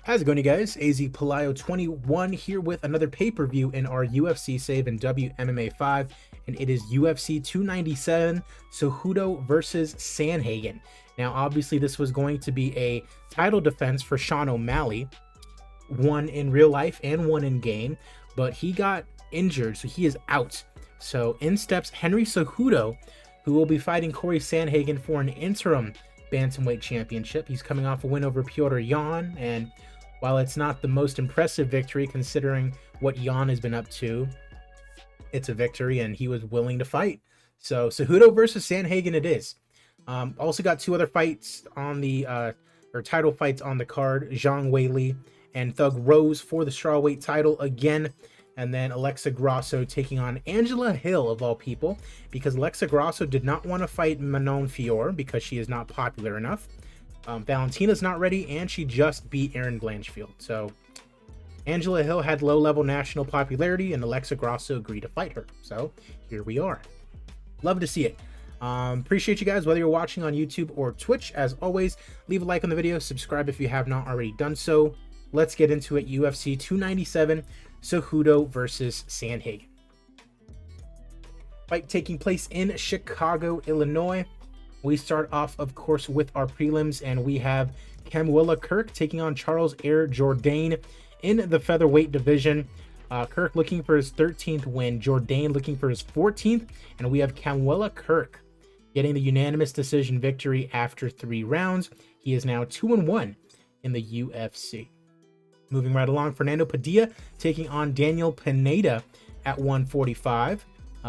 How's it going, you guys? AZ Palayo 21 here with another pay-per-view in our UFC save in WMMA 5, and it is UFC 297, Cejudo versus Sandhagen. Now, obviously, this was going to be a title defense for Sean O'Malley, one in real life and one in game, but he got injured, so he is out. So in steps Henry Cejudo, who will be fighting Corey Sandhagen for an interim bantamweight championship. He's coming off a win over Piotr Jan, and while it's not the most impressive victory considering what Jan has been up to, it's a victory and he was willing to fight. So Cejudo versus Sandhagen it is. Also got two other fights on the or title fights on the card. Zhang Weili and Thug Rose for the strawweight title again. And then Alexa Grasso taking on Angela Hill, of all people, because Alexa Grasso did not want to fight Manon Fior because she is not popular enough. Valentina's not ready, and she just beat Erin Blanchfield. So Angela Hill had low-level national popularity, and Alexa Grasso agreed to fight her. So here we are. Love to see it. Appreciate you guys, whether you're watching on YouTube or Twitch. As always, leave a like on the video, subscribe if you have not already done so. Let's get into it. UFC 297, Cejudo versus Sandhagen. Fight taking place in Chicago, Illinois. We start off, of course, with our prelims, and we have Camilla Kirk taking on Charles Air Jourdain in the featherweight division. Kirk looking for his 13th win, Jourdain looking for his 14th, and we have Camilla Kirk getting the unanimous decision victory after 3 rounds. He is now 2-1 in the UFC. Moving right along, Fernando Padilla taking on Daniel Pineda at 145.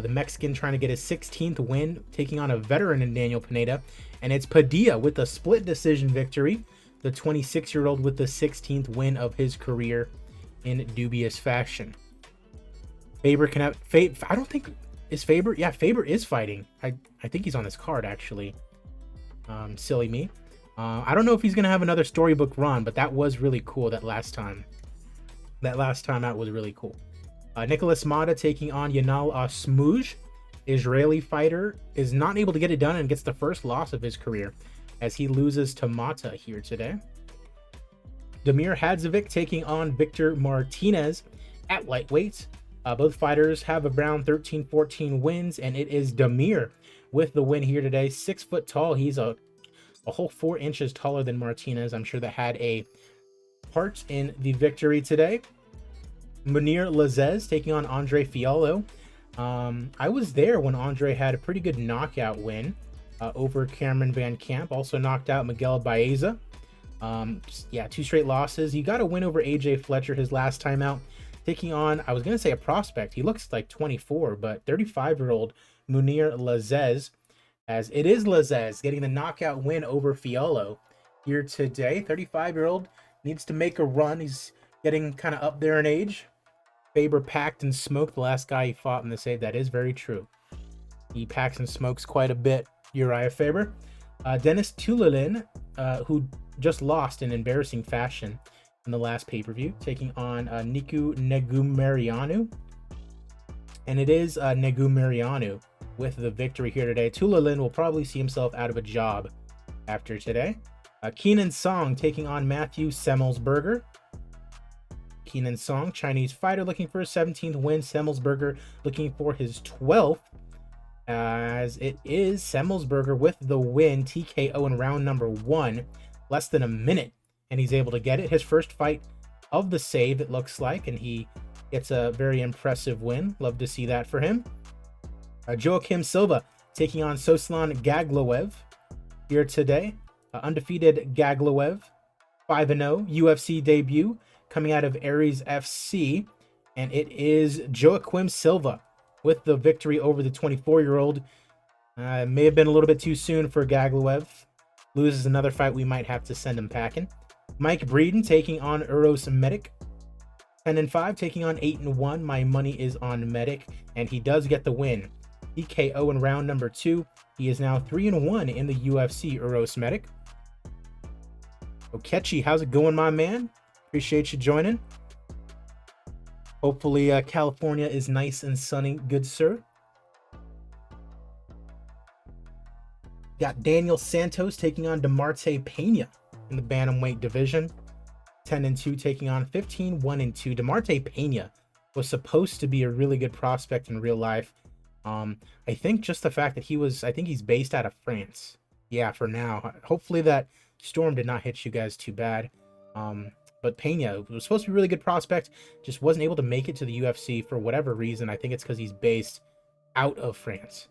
The Mexican trying to get his 16th win, taking on a veteran in Daniel Pineda. And it's Padilla with a split decision victory, the 26-year-old with the 16th win of his career in dubious fashion. Faber can have... I don't think... Is Faber? Yeah, Faber is fighting. I think he's on this card, actually. Silly me. I don't know if he's going to have another storybook run, but that was really cool that last time. That last time out was really cool. Nicholas Mata taking on Yanal Asmouj. Israeli fighter is not able to get it done and gets the first loss of his career as he loses to Mata here today. Damir Hadzovic taking on Victor Martinez at lightweight. Both fighters have around 13-14 wins, and it is Damir with the win here today. 6 foot tall. He's a whole 4 inches taller than Martinez. I'm sure that had a part in the victory today. Munir Lazez taking on Andre Fiallo. I was there when Andre had a pretty good knockout win over Cameron Van Camp. Also knocked out Miguel Baeza. Yeah, 2 straight losses. He got a win over AJ Fletcher his last time out. Taking on, I was going to say a prospect. He looks like 24, but 35-year-old Munir Lazez. As it is Lazez getting the knockout win over Fiallo here today. 35-year-old needs to make a run. He's getting kind of up there in age. Faber packed and smoked the last guy he fought in the save. That is very true. He packs and smokes quite a bit, Uriah Faber. Dennis Tulilin, who just lost in embarrassing fashion in the last pay-per-view, taking on Niku Negumarianu. And it is Negumarianu with the victory here today. Tulilin will probably see himself out of a job after today. Keenan Song taking on Matthew Semmelsberger. Keenan Song, Chinese fighter, looking for his 17th win. Semmelsberger looking for his 12th. As it is Semmelsberger with the win, TKO in round number 1. Less than a minute, and he's able to get it. His first fight of the save, it looks like, and he gets a very impressive win. Love to see that for him. Joaquim Silva taking on Soslan Gagloev here today. Undefeated Gagloev, 5-0, UFC debut, coming out of Aries FC, and it is Joaquim Silva with the victory over the 24-year-old. May have been a little bit too soon for Gagloev. Loses another fight, we might have to send him packing. Mike Breeden taking on Uros Medic. 10-5, taking on 8-1. My money is on Medic, and he does get the win. TKO in round number 2. He is now 3-1 in the UFC, Uros Medic. Okechi, how's it going, my man? Appreciate you joining. Hopefully California is nice and sunny, good sir. Got Daniel Santos taking on DeMarte Pena in the bantamweight division. 10-2, taking on 15-1-2. DeMarte Pena was supposed to be a really good prospect in real life. I think just the fact that I think he's based out of France. Yeah, for now. Hopefully that storm did not hit you guys too bad. But Pena was supposed to be a really good prospect, just wasn't able to make it to the UFC for whatever reason. I think it's because he's based out of France.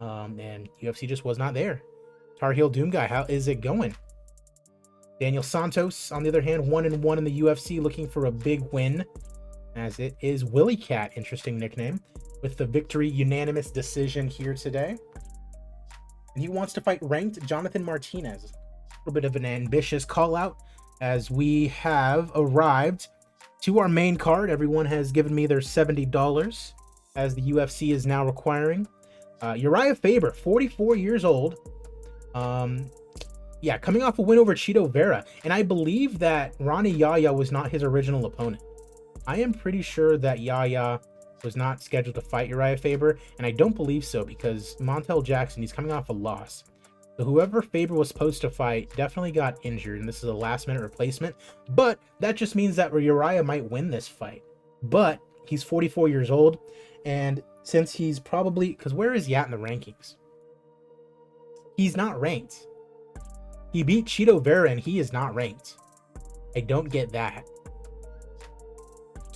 And UFC just was not there. Tar Heel Doom Guy, how is it going? Daniel Santos, on the other hand, 1-1 in the UFC, looking for a big win, as it is Willie Cat, interesting nickname, with the victory unanimous decision here today. And he wants to fight ranked Jonathan Martinez. A little bit of an ambitious call out, as we have arrived to our main card. Everyone has given me their $70, as the UFC is now requiring. Uriah Faber, 44 years old. Yeah, coming off a win over Chito Vera. And I believe that Ronnie Yahya was not his original opponent. I am pretty sure that Yahya was not scheduled to fight Uriah Faber. And I don't believe so, because Montel Jackson, he's coming off a loss. So whoever Faber was supposed to fight definitely got injured, and this is a last-minute replacement. But that just means that Uriah might win this fight. But he's 44 years old, and since he's probably... Because where is he at in the rankings? He's not ranked. He beat Chito Vera, and he is not ranked. I don't get that.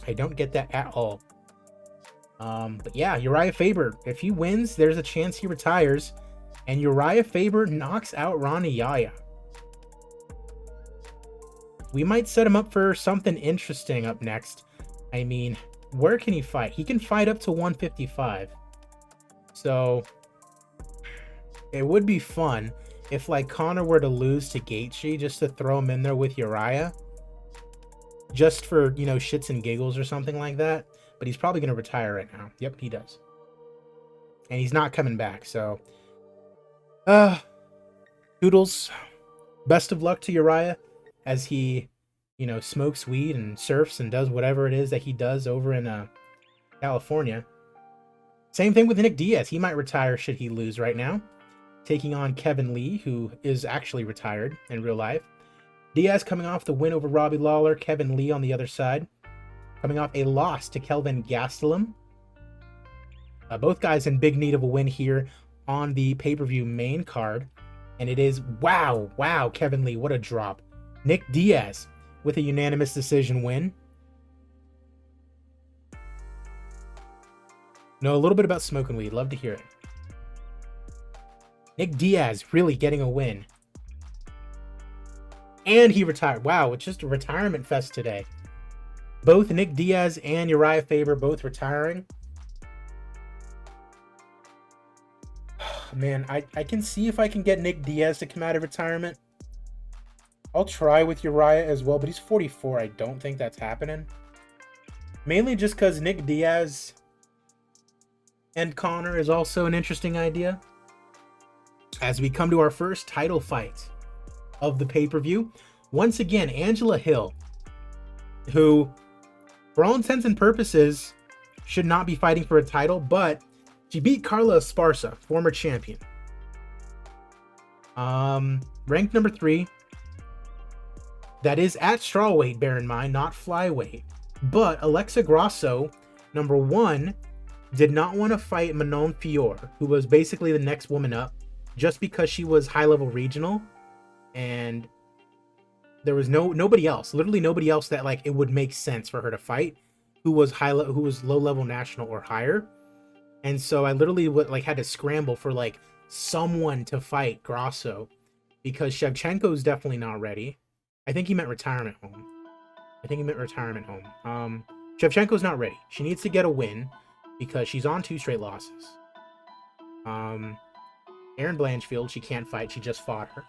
I don't get that at all. But yeah, Uriah Faber, if he wins, there's a chance he retires. And Uriah Faber knocks out Ronnie Yahya. We might set him up for something interesting up next. I mean, where can he fight? He can fight up to 155. So it would be fun if, like, Conor were to lose to Gaethje, just to throw him in there with Uriah. Just for, you know, shits and giggles or something like that. But he's probably going to retire right now. Yep, he does. And he's not coming back, so... Doodles, best of luck to Uriah as he, you know, smokes weed and surfs and does whatever it is that he does over in California. Same thing with Nick Diaz. He might retire should he lose right now, taking on Kevin Lee, who is actually retired in real life. Diaz coming off the win over Robbie Lawler. Kevin Lee on the other side, coming off a loss to Kelvin Gastelum. Both guys in big need of a win here on the pay-per-view main card. And it is, wow, Kevin Lee, what a drop. Nick Diaz with a unanimous decision win. Know a little bit about smoking weed. Love to hear it. Nick Diaz really getting a win. And he retired. Wow, it's just a retirement fest today. Both Nick Diaz and Uriah Faber both retiring. Man, I can see if I can get Nick Diaz to come out of retirement. I'll try with Uriah as well, but he's 44. I don't think that's happening. Mainly just because Nick Diaz and Conor is also an interesting idea. As we come to our first title fight of the pay-per-view. Once again, Angela Hill, who, for all intents and purposes, should not be fighting for a title, but she beat Carla Esparza, former champion. Ranked number 3. That is at strawweight, bear in mind, not flyweight. But Alexa Grasso, number 1, did not want to fight Manon Fior, who was basically the next woman up, just because she was high-level regional. And there was nobody else, literally nobody else that, like, it would make sense for her to fight, who was low-level national or higher. And so I literally had to scramble for, like, someone to fight Grasso, because Shevchenko's definitely not ready. I think he meant retirement home. Shevchenko's not ready. She needs to get a win because she's on 2 straight losses. Erin Blanchfield, she can't fight. She just fought her.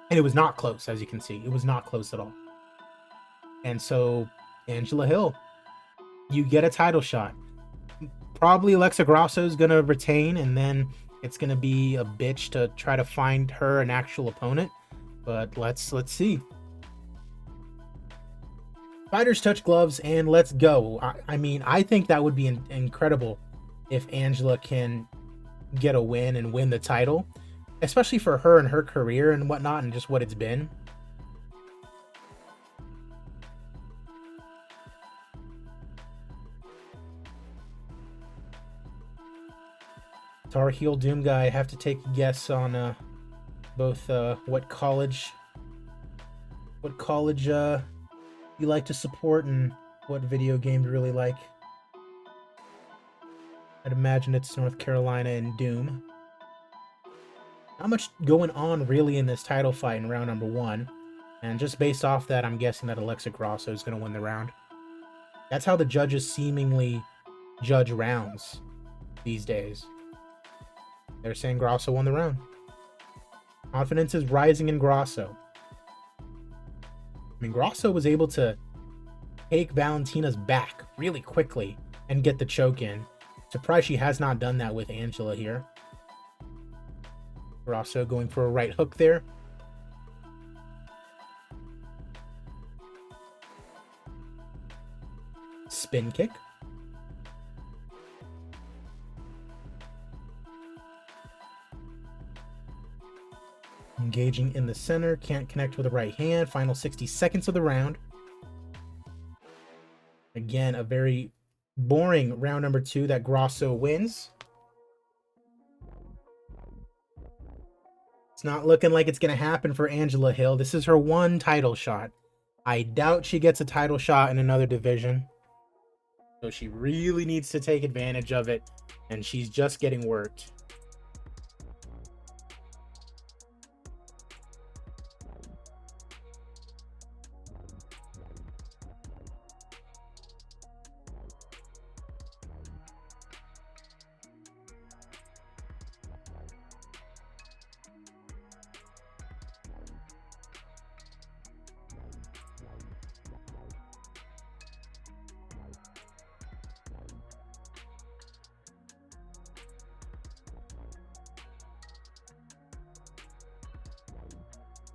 And it was not close, as you can see. It was not close at all. And so, Angela Hill, you get a title shot. Probably Alexa Grasso is going to retain, and then it's going to be a bitch to try to find her an actual opponent. But let's see. Fighters touch gloves, and let's go. I mean, I think that would be incredible if Angela can get a win and win the title, especially for her and her career and whatnot, and just what it's been. Tar Heel Doom guy, I have to take a guess on both what college you like to support and what video game you really like. I'd imagine it's North Carolina and Doom. Not much going on really in this title fight in round number 1. And just based off that, I'm guessing that Alexa Grasso is going to win the round. That's how the judges seemingly judge rounds these days. They're saying Grasso won the round. Confidence is rising in Grasso. I mean, Grasso was able to take Valentina's back really quickly and get the choke in. Surprised she has not done that with Angela here. Grasso going for a right hook there. Spin kick. Engaging in the center, can't connect with the right hand. Final 60 seconds of the round. Again, a very boring round number 2 that Grasso wins. It's not looking like it's going to happen for Angela Hill. This is her one title shot. I doubt she gets a title shot in another division. So she really needs to take advantage of it, and she's just getting worked.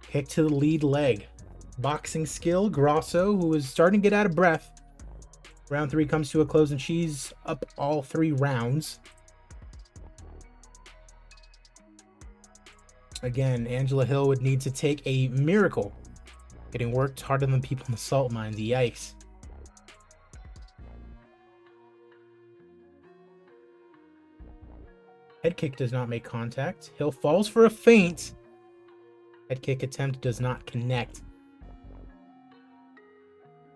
Kick to the lead leg. Boxing skill, Grasso, who is starting to get out of breath. Round 3 comes to a close, and she's up all 3 rounds. Again, Angela Hill would need to take a miracle. Getting worked harder than people in the salt mines. Yikes. Head kick does not make contact. Hill falls for a feint. Head kick attempt does not connect.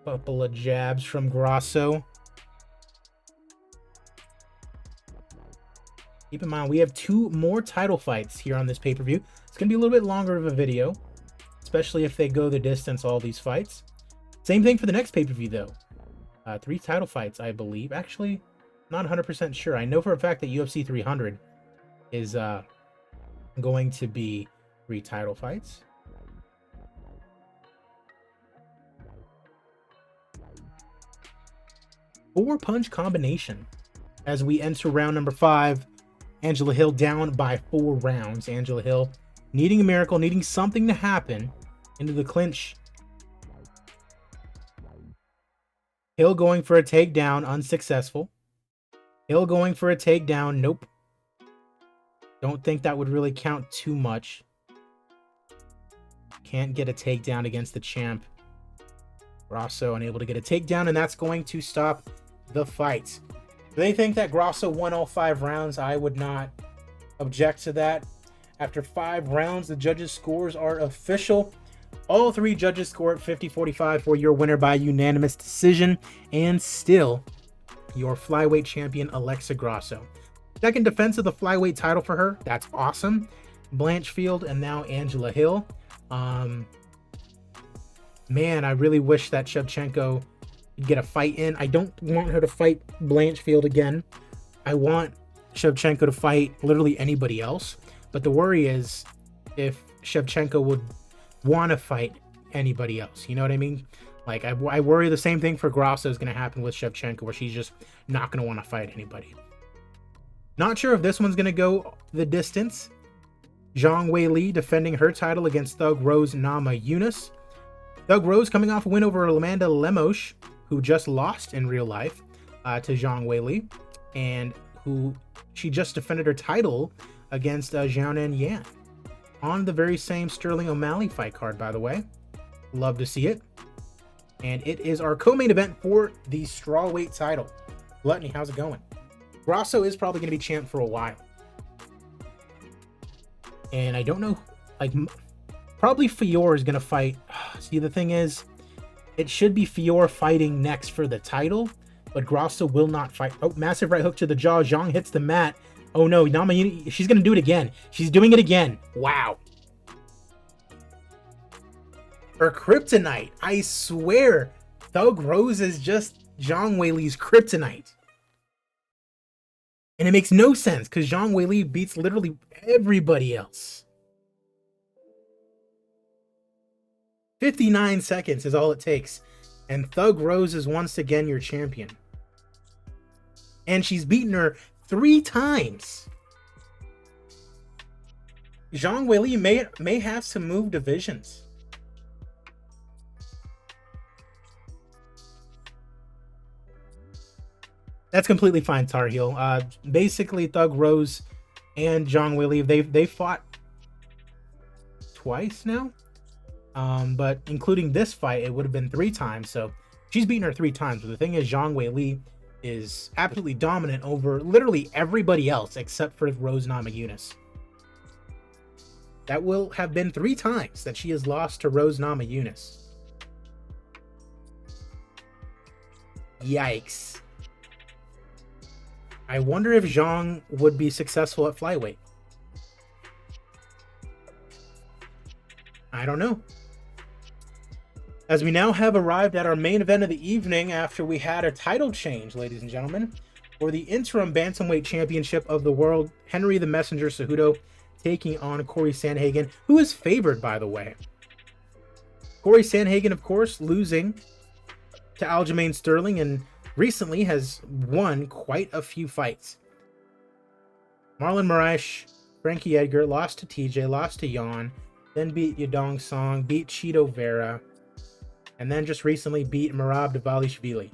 Couple of jabs from Grasso. Keep in mind, we have 2 more title fights here on this pay-per-view. It's going to be a little bit longer of a video, especially if they go the distance, all these fights. Same thing for the next pay-per-view, though. 3 title fights, I believe. Actually, not 100% sure. I know for a fact that UFC 300 is going to be 3 title fights. Four-punch combination as we enter round number 5. Angela Hill down by 4 rounds. Angela Hill needing a miracle, needing something to happen into the clinch. Hill going for a takedown, unsuccessful. Hill going for a takedown, nope. Don't think that would really count too much. Can't get a takedown against the champ. Grasso unable to get a takedown, and that's going to stop the fight. They think that Grasso won all 5 rounds. I would not object to that. After 5 rounds, the judges' scores are official. All 3 judges score at 50-45 for your winner by unanimous decision, and still your flyweight champion, Alexa Grasso. Second defense of the flyweight title for her. That's awesome. Blanchfield and now Angela Hill. Man, I really wish that Shevchenko could get a fight in. I don't want her to fight Blanchfield again. I want Shevchenko to fight literally anybody else. But the worry is if Shevchenko would want to fight anybody else. You know what I mean? Like, I worry the same thing for Grasso is going to happen with Shevchenko, where she's just not going to want to fight anybody. Not sure if this one's going to go the distance. Zhang Weili defending her title against Thug Rose Namajunas. Thug Rose coming off a win over Amanda Lemos, who just lost in real life to Zhang Weili, and who she just defended her title against Xiaonan Yan on the very same Sterling O'Malley fight card, by the way. Love to see it. And it is our co-main event for the strawweight title. Gluttony, how's it going? Grasso is probably going to be champ for a while. And I don't know, like, probably Fior is going to fight. See, the thing is, it should be Fior fighting next for the title, but Grosso will not fight. Oh, massive right hook to the jaw. Zhang hits the mat. Oh no, Namayuni, she's going to do it again. She's doing it again. Wow. Her kryptonite. I swear, Thug Rose is just Zhang Weili's kryptonite. And it makes no sense because Zhang Weili beats literally everybody else. 59 seconds is all it takes. And Thug Rose is once again your champion. And she's beaten her 3 times. Zhang Weili may have to move divisions. That's completely fine, Tar Heel. Basically, Thug Rose and Zhang Weili, they fought twice now. But including this fight, it would have been 3 times. So she's beaten her 3 times. But the thing is, Zhang Weili is absolutely dominant over literally everybody else except for Rose Namajunas. That will have been 3 times that she has lost to Rose Namajunas. Yikes. I wonder if Zhang would be successful at flyweight. I don't know. As we now have arrived at our main event of the evening after we had a title change, ladies and gentlemen, for the interim bantamweight championship of the world, Henry the Messenger Cejudo taking on Corey Sandhagen, who is favored, by the way. Corey Sandhagen, of course, losing to Aljamain Sterling and recently has won quite a few fights. Marlon Moraes, Frankie Edgar, lost to TJ, lost to Yan, then beat Yadong Song, beat Cheeto Vera, and then just recently beat Merab Dvalishvili.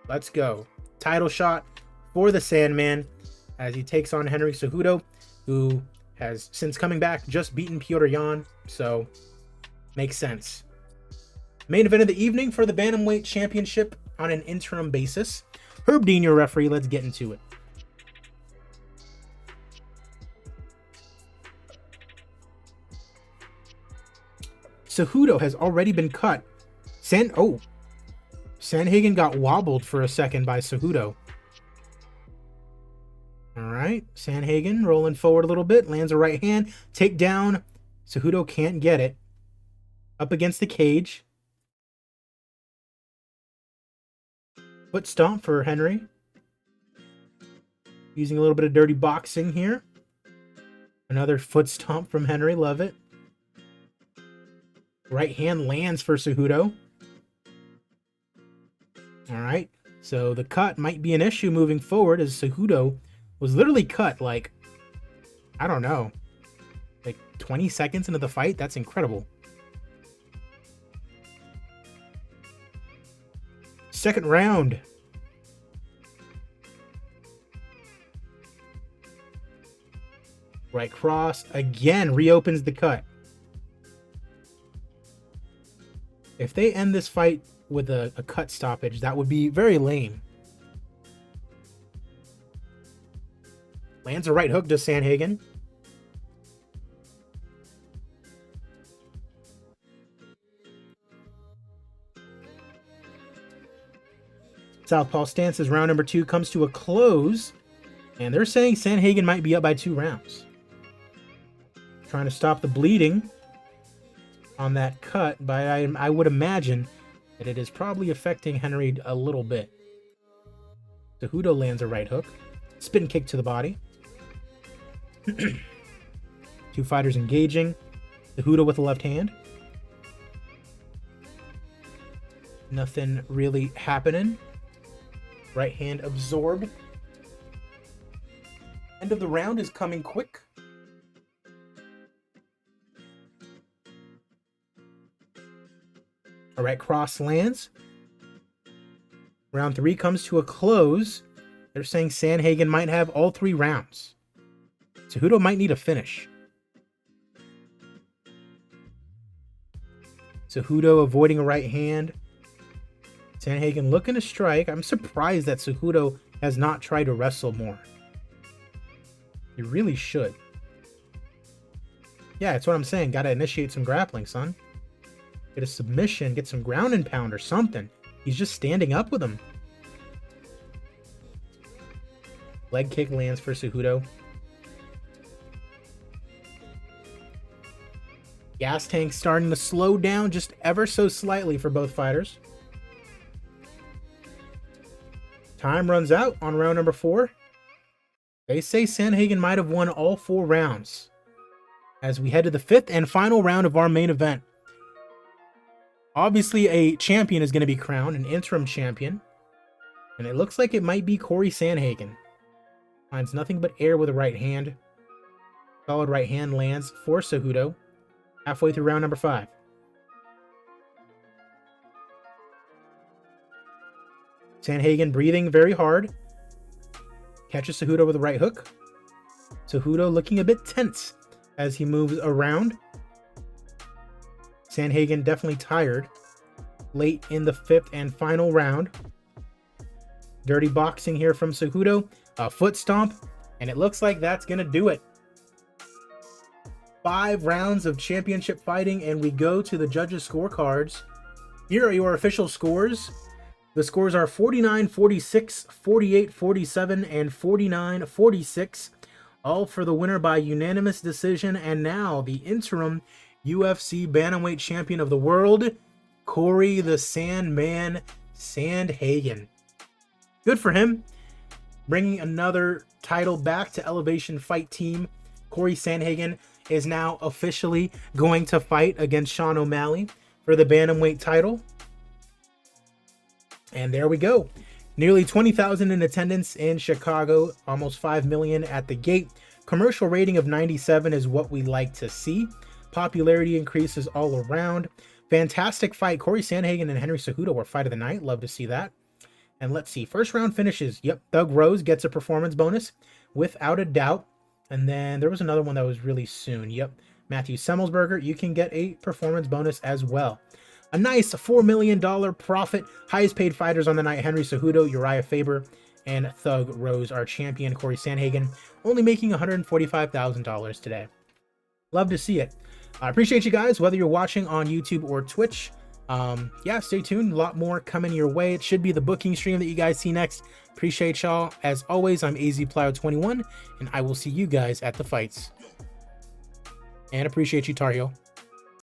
Let's go. Title shot for the Sandman as he takes on Henry Cejudo, who has, since coming back, just beaten Petr Yan, so makes sense. Main event of the evening for the Bantamweight Championship on an interim basis. Herb Dean, your referee. Let's get into it. Cejudo has already been cut. Sandhagen got wobbled for a second by Cejudo. All right, Sandhagen rolling forward a little bit, lands a right hand, takedown. Cejudo can't get it. Up against the cage. Foot stomp for Henry. Using a little bit of dirty boxing here. Another foot stomp from Henry, love it. Right hand lands for Cejudo. All right, so the cut might be an issue moving forward as Cejudo was literally cut like, I don't know, like 20 seconds into the fight. That's incredible. Second round. Right cross again reopens the cut. If they end this fight with a cut stoppage, that would be very lame. Lands a right hook to Sandhagen. Southpaw stance as round number 2 comes to a close. And they're saying Sandhagen might be up by 2 rounds. Trying to stop the bleeding on that cut, but I would imagine that it is probably affecting Henry a little bit. Cejudo lands a right hook. Spin kick to the body. 2 fighters engaging. Cejudo with the left hand. Nothing really happening. Right hand absorbed. End of the round is coming quick. All right, cross lands. Round 3 comes to a close. They're saying Sandhagen might have all 3 rounds. Cejudo might need a finish. Cejudo avoiding a right hand. Sandhagen looking to strike. I'm surprised that Cejudo has not tried to wrestle more. He really should. Yeah, that's what I'm saying. Got to initiate some grappling, son. Get a submission, get some ground and pound or something. He's just standing up with him. Leg kick lands for Cejudo. Gas tank starting to slow down just ever so slightly for both fighters. Time runs out on round number 4. They say Sandhagen might have won all 4 rounds as we head to the 5th and final round of our main event. Obviously, a champion is going to be crowned, an interim champion. And it looks like it might be Corey Sandhagen. Finds nothing but air with a right hand. Solid right hand lands for Cejudo. Halfway through round number 5. Sandhagen breathing very hard. Catches Cejudo with a right hook. Cejudo looking a bit tense as he moves around. Sandhagen definitely tired. Late in the 5th and final round. Dirty boxing here from Cejudo. A foot stomp. And it looks like that's going to do it. 5 rounds of championship fighting, and we go to the judges' scorecards. Here are your official scores. The scores are 49-46, 48-47, and 49-46. All for the winner by unanimous decision. And now the interim UFC Bantamweight Champion of the world, Corey the Sandman Sandhagen. Good for him. Bringing another title back to Elevation Fight Team. Corey Sandhagen is now officially going to fight against Sean O'Malley for the Bantamweight title. And there we go. Nearly 20,000 in attendance in Chicago. Almost 5 million at the gate. Commercial rating of 97 is what we like to see. Popularity increases all around. Fantastic fight. Corey Sandhagen and Henry Cejudo were fight of the night. Love to see that. And let's see. First round finishes. Yep. Doug Rose gets a performance bonus without a doubt. And then there was another one that was really soon. Yep. Matthew Semmelsberger, you can get a performance bonus as well. A nice $4 million profit. Highest paid fighters on the night, Henry Cejudo, Uriah Faber, and Thug Rose. Our champion, Corey Sandhagen, only making $145,000 today. Love to see it. I appreciate you guys, whether you're watching on YouTube or Twitch. Yeah, stay tuned. A lot more coming your way. It should be the booking stream that you guys see next. Appreciate y'all. As always, I'm AZPlow21, and I will see you guys at the fights. And appreciate you, Tar Heel.